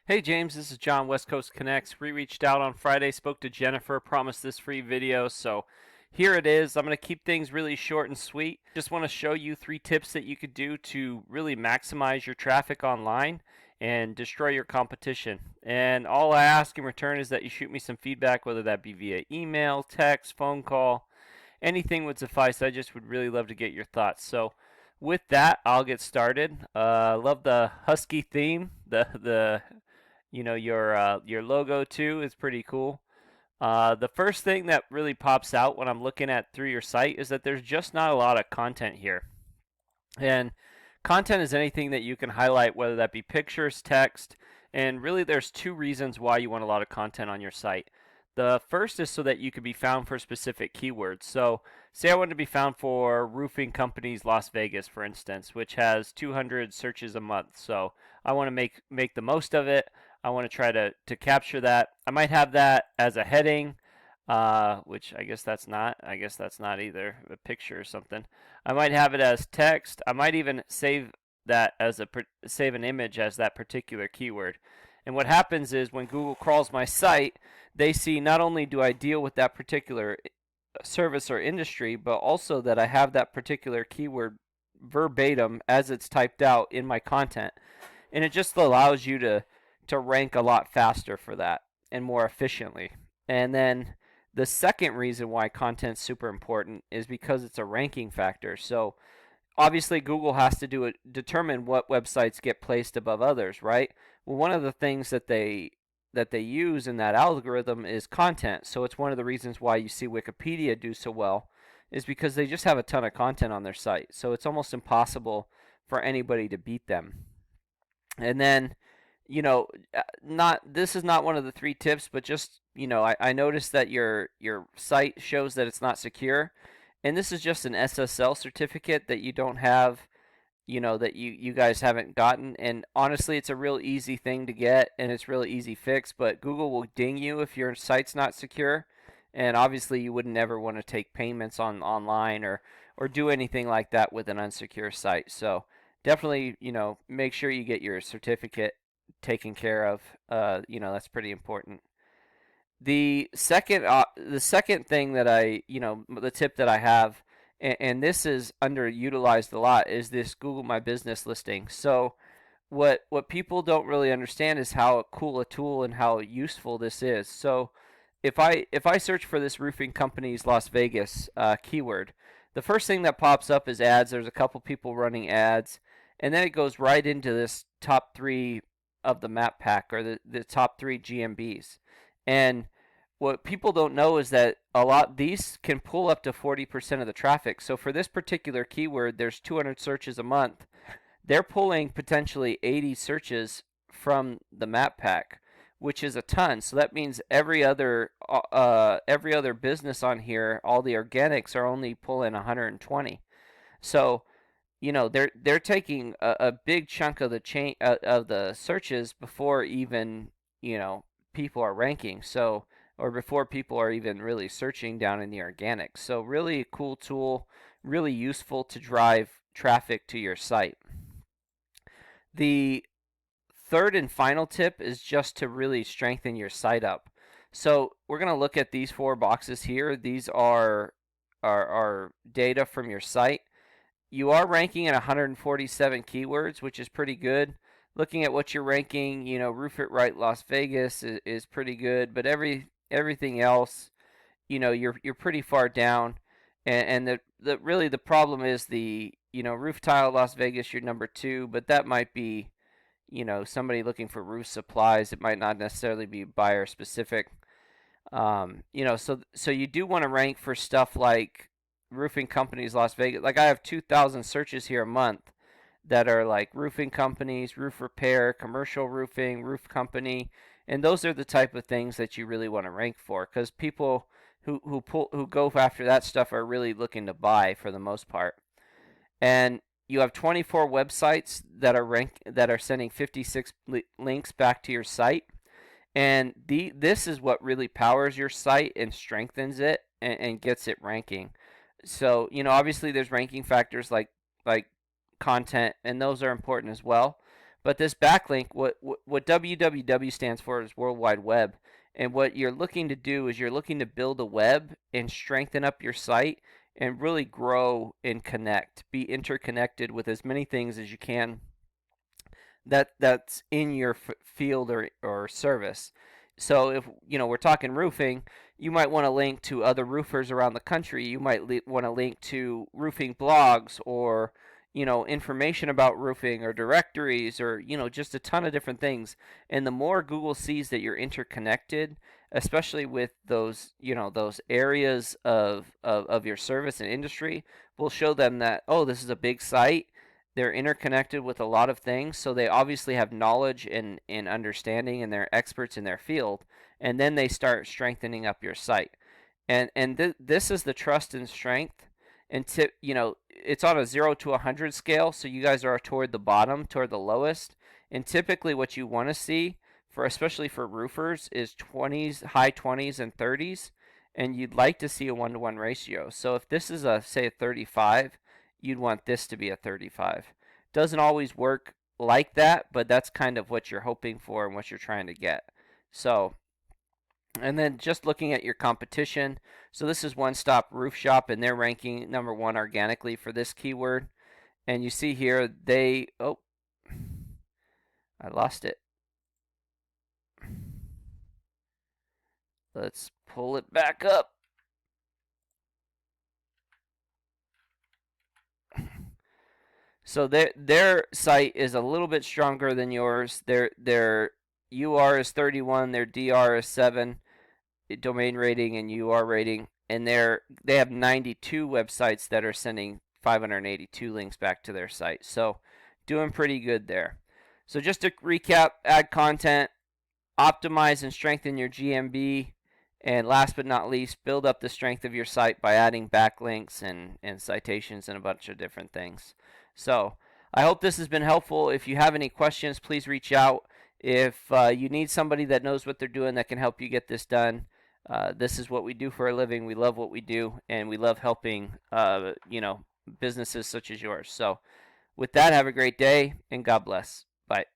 Hey James, this is John, West Coast Connects. We reached out on Friday, spoke to Jennifer, promised this free video, so here it is. I'm going to keep things really short and sweet. Just want to show you 3 tips that you could do to really maximize your traffic online and destroy your competition. And all I ask in return is that you shoot me some feedback, whether that be via email, text, phone call, anything would suffice. I just would really love to get your thoughts. So with that, I'll get started. Love the husky theme. Your logo too is pretty cool. The first thing that really pops out when I'm looking at through your site is that there's just not a lot of content here. And content is anything that you can highlight, whether that be pictures, text, and really there's 2 reasons why you want a lot of content on your site. The first is so that you can be found for specific keywords. So, say I wanted to be found for roofing companies Las Vegas, for instance, which has 200 searches a month. So, I want to make the most of it. I want to try to capture that. I might have that as a heading, which I guess that's not. I guess that's not either a picture or something. I might have it as text. I might even save an image as that particular keyword. And what happens is when Google crawls my site, they see not only do I deal with that particular service or industry, but also that I have that particular keyword verbatim as it's typed out in my content. And it just allows you to rank a lot faster for that and more efficiently. And then the second reason why content's super important is because it's a ranking factor. So obviously Google has to determine what websites get placed above others, right? Well, one of the things that they use in that algorithm is content. So it's one of the reasons why you see Wikipedia do so well is because they just have a ton of content on their site. So it's almost impossible for anybody to beat them. And then, not this is not one of the 3 tips, but just I noticed that your site shows that it's not secure, and this is just an SSL certificate that you don't have, that you guys haven't gotten. And honestly, it's a real easy thing to get, and it's really easy fix. But Google will ding you if your site's not secure, and obviously you wouldn't ever want to take payments online or do anything like that with an unsecure site. So definitely, make sure you get your certificate taken care of. That's pretty important. The second thing that the tip that I have, and this is underutilized a lot, is this Google My Business listing. So what people don't really understand is how cool a tool and how useful this is. So if I search for this roofing company's Las Vegas keyword, the first thing that pops up is ads. There's a couple people running ads, and then it goes right into this top three of the map pack, or the top three GMBs. And what people don't know is that a lot these can pull up to 40% of the traffic. So for this particular keyword, there's 200 searches a month. They're pulling potentially 80 searches from the map pack, which is a ton. So that means every other business on here, all the organics are only pulling 120. So they're taking a big chunk of the chain of the searches before even people are ranking. So or before people are even really searching down in the organics. So really a cool tool, really useful to drive traffic to your site. The third and final tip is just to really strengthen your site up. So we're going to look at these 4 boxes here. These are data from your site. You are ranking at 147 keywords, which is pretty good. Looking at what you're ranking, Roof It Right Las Vegas is pretty good, but everything else, you're pretty far down. And the problem is roof tile Las Vegas, you're number 2, but that might be somebody looking for roof supplies. It might not necessarily be buyer specific. So you do want to rank for stuff like roofing companies Las Vegas. Like I have 2,000 searches here a month that are like roofing companies, roof repair, commercial roofing, roof company, and those are the type of things that you really want to rank for, because people who go after that stuff are really looking to buy for the most part. And you have 24 websites that are sending 56 links back to your site, and this is what really powers your site and strengthens it and gets it ranking. So obviously there's ranking factors like content, and those are important as well. But this backlink, what www stands for is World Wide Web. And what you're looking to do is you're looking to build a web and strengthen up your site and really grow and connect, be interconnected with as many things as you can that's in your field or service. So if we're talking roofing, you might want to link to other roofers around the country. You might want to link to roofing blogs or information about roofing or directories or just a ton of different things. And the more Google sees that you're interconnected, especially with those areas of your service and industry, will show them that, oh, this is a big site. They're interconnected with a lot of things, so they obviously have knowledge and understanding, and they're experts in their field. And then they start strengthening up your site. And this is the trust and strength. And it's on a 0 to 100 scale, so you guys are toward the bottom, toward the lowest. And typically, what you want to see especially for roofers is 20s, high 20s, and 30s, and you'd like to see a 1-to-1 ratio. So if this is say a 35, you'd want this to be a 35. Doesn't always work like that, but that's kind of what you're hoping for and what you're trying to get. So, and then just looking at your competition. So this is One Stop Roof Shop, and they're ranking #1 organically for this keyword. And you see here I lost it. Let's pull it back up. So their site is a little bit stronger than yours. Their UR is 31, their DR is 7, domain rating and UR rating, and they have 92 websites that are sending 582 links back to their site. So doing pretty good there. So just to recap, add content, optimize and strengthen your GMB, and last but not least, build up the strength of your site by adding backlinks and citations and a bunch of different things. So I hope this has been helpful. If you have any questions, please reach out. If you need somebody that knows what they're doing that can help you get this done, this is what we do for a living. We love what we do, and we love helping businesses such as yours. So with that, have a great day, and God bless. Bye.